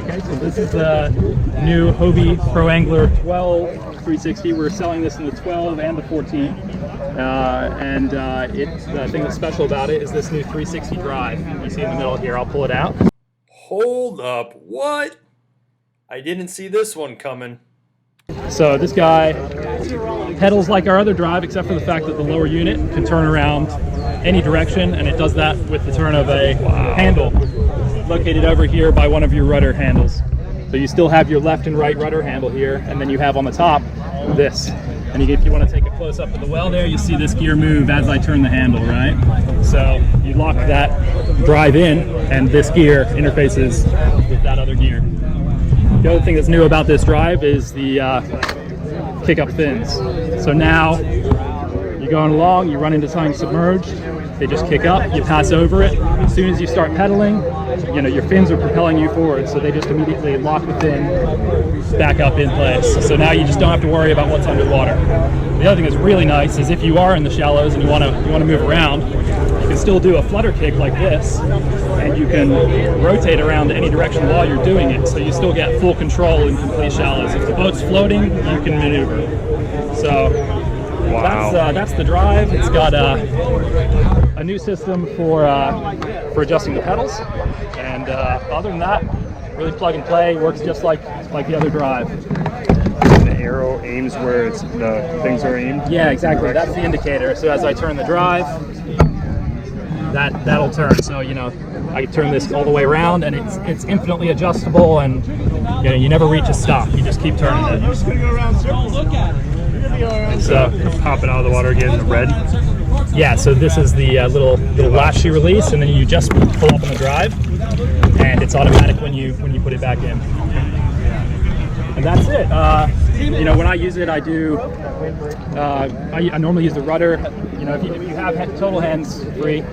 Okay, so this is the new Hobie Pro Angler 12 360. We're selling this in the 12 and the 14. The thing that's special about it is this new 360 drive. You see in the middle here, I'll pull it out. Hold up, what? I didn't see this one coming. So this guy pedals like our other drive, except for the fact that the lower unit can turn around any direction, and it does that with the turn of a handle located over here by one of your rudder handles. So you still have your left and right rudder handle here, and then you have on the top this. And if you want to take a close up of the well there, you see this gear move as I turn the handle, right? So you lock that drive in, and this gear interfaces with that other gear. The other thing that's new about this drive is the kick-up fins. So now you're going along, you run into something submerged, they just kick up, you pass over it. As soon as you start pedaling, you know, your fins are propelling you forward, so they just immediately lock the fin back up in place. So now you just don't have to worry about what's underwater. The other thing that's really nice is if you are in the shallows and you want to move around, you can still do a flutter kick like this, and you can rotate around any direction while you're doing it, so you still get full control in complete shallows. If the boat's floating, you can maneuver. So that's the drive. It's got a new system for adjusting the pedals, and other than that, really plug and play. Works just like the other drive. The arrow aims where the things are aimed? Yeah, exactly. That's the indicator. So as I turn the drive, that'll turn. So, you know, I can turn this all the way around, and it's infinitely adjustable, and you know, you never reach a stop. You just keep turning it. I'm just gonna go around circles. Look at it. So pop it out of the water again, the red. Yeah. So this is the little latch you release, and then you just pull up on the drive, and it's automatic when you put it back in. And that's it. You know, when I use it, I do. I normally use the rudder. You know, if you have total hands free,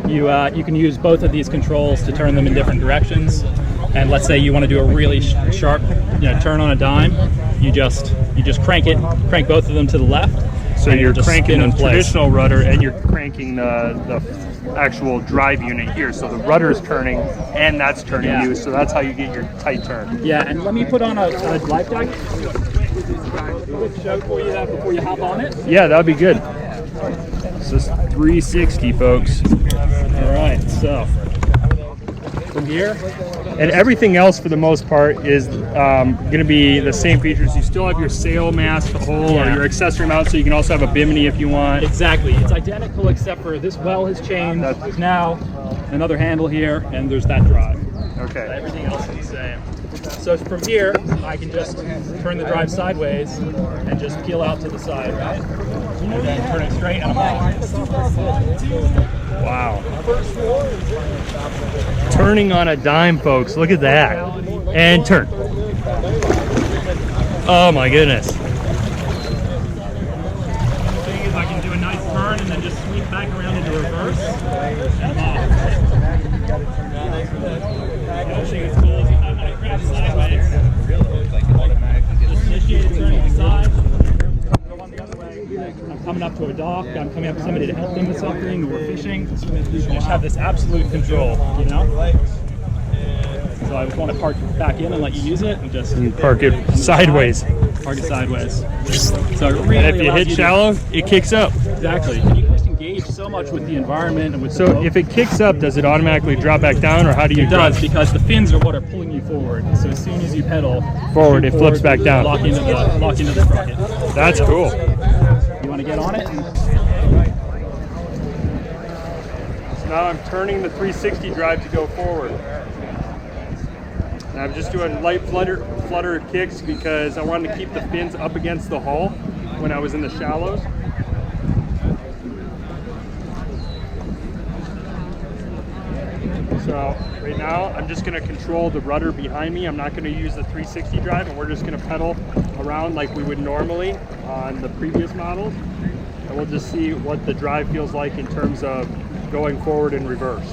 you can use both of these controls to turn them in different directions. And let's say you want to do a really sharp, you know, turn on a dime, you just crank both of them to the left. So you're cranking the place. Traditional rudder, and you're cranking the actual drive unit here. So the rudder is turning, and that's turning you. So that's how you get your tight turn. Yeah, and let me put on a life jacket. Quick show for you before you hop on it. Yeah, that'd be good. So this is 360, folks. All right, so from here. And everything else, for the most part, is going to be the same features. You still have your sail mast hole or your accessory mount, so you can also have a bimini if you want. Exactly. It's identical, except for this well has changed. There's now another handle here, and there's that drive. Okay. Everything else is the same. So from here, I can just turn the drive sideways and just peel out to the side, right? And then turn it straight, and I'm off. Wow. Turning on a dime, folks. Look at that. And turn. Oh my goodness. The thing is, I can do a nice turn and then just sweep back around into reverse. And the thing that's cool is when I grab sideways, just initiate a turn to the side. Go on the other way. I'm coming up to a dock, I'm coming up to somebody to help them with something, or we're fishing. You just have this absolute control, you know? So I just want to park back in and let you use it, and just park it sideways. Park it sideways. So it really and if you hit shallow, it kicks up. Exactly. And you can just engage so much with the environment and with the boat. If it kicks up, does it automatically drop back down, or how do you It does, because the fins are what are pulling you forward. So as soon as you pedal forward, it flips back down. Lock into the sprocket. That's cool. You want to get on it? So now I'm turning the 360 drive to go forward. And I'm just doing light flutter kicks because I wanted to keep the fins up against the hull when I was in the shallows. So right now I'm just going to control the rudder behind me. I'm not going to use the 360 drive, and we're just going to pedal around like we would normally on the previous models. And we'll just see what the drive feels like in terms of going forward and reverse.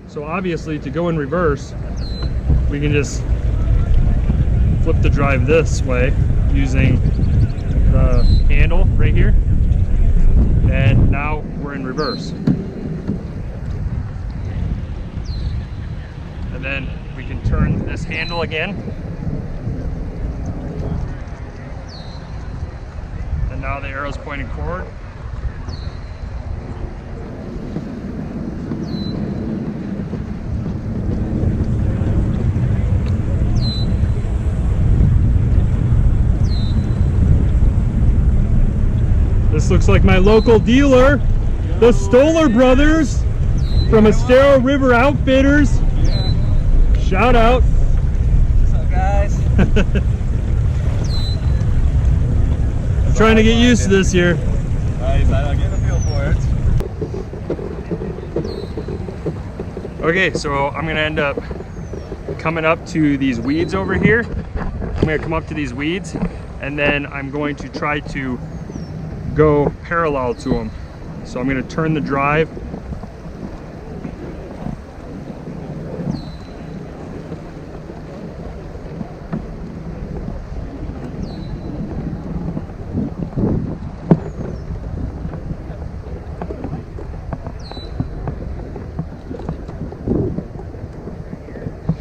So obviously, to go in reverse, we can just flip the drive this way using the handle right here. now we're in reverse. And then we can turn this handle again. And now the arrow's pointing forward. This looks like my local dealer, the Stoller Brothers from Estero River Outfitters. Shout out. What's up, guys? I'm trying to get used to this here. Nice, I don't get a feel for it. Okay, so I'm gonna end up coming up to these weeds over here. I'm gonna come up to these weeds, and then I'm going to try to go parallel to them. So I'm going to turn the drive.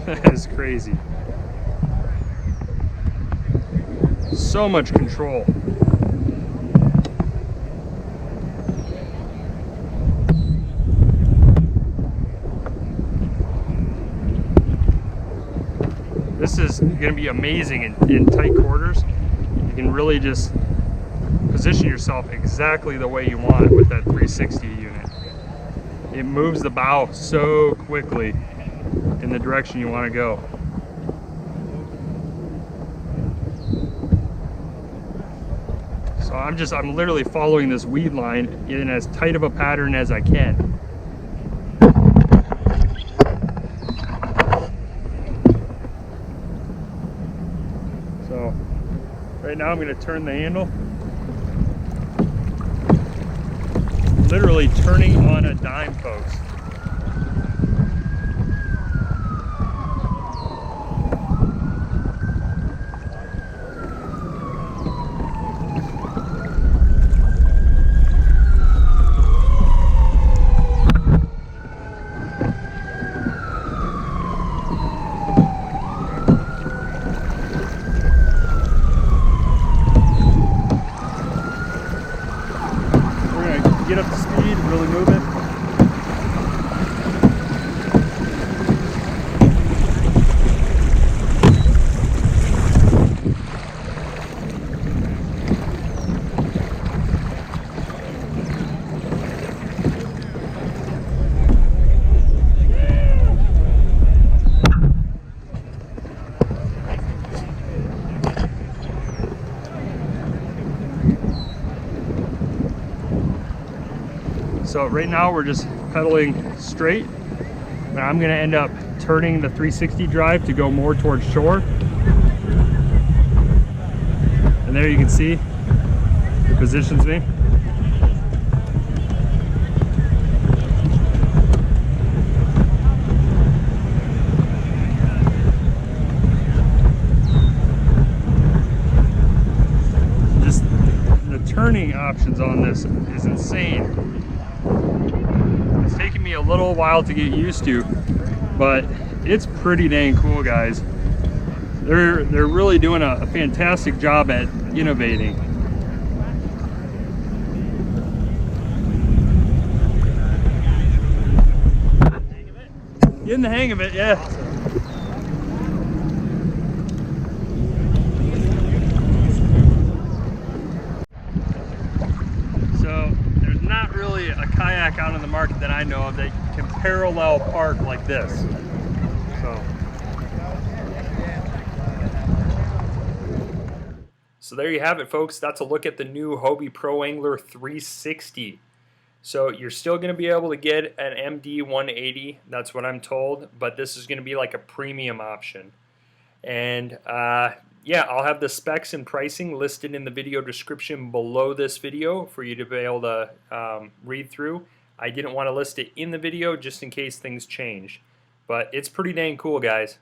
That is crazy. So much control. This is going to be amazing in tight quarters. You can really just position yourself exactly the way you want with that 360 unit. It moves the bow so quickly in the direction you want to go. So I'm literally following this weed line in as tight of a pattern as I can. So right now I'm going to turn the handle. Literally turning on a dime, folks. Get up to speed, really move it. So right now we're just pedaling straight, and I'm going to end up turning the 360 drive to go more towards shore. And there you can see it positions me. Just the turning options on this is insane. It's taken me a little while to get used to, but it's pretty dang cool, guys. They're really doing a fantastic job at innovating. Getting the hang of it, yeah. Kayak out in the market that I know of that can parallel park like this. So there you have it, folks. That's a look at the new Hobie Pro Angler 360. So you're still going to be able to get an MD 180, that's what I'm told, but this is going to be like a premium option. And yeah, I'll have the specs and pricing listed in the video description below this video for you to be able to read through. I didn't want to list it in the video just in case things change, but it's pretty dang cool, guys.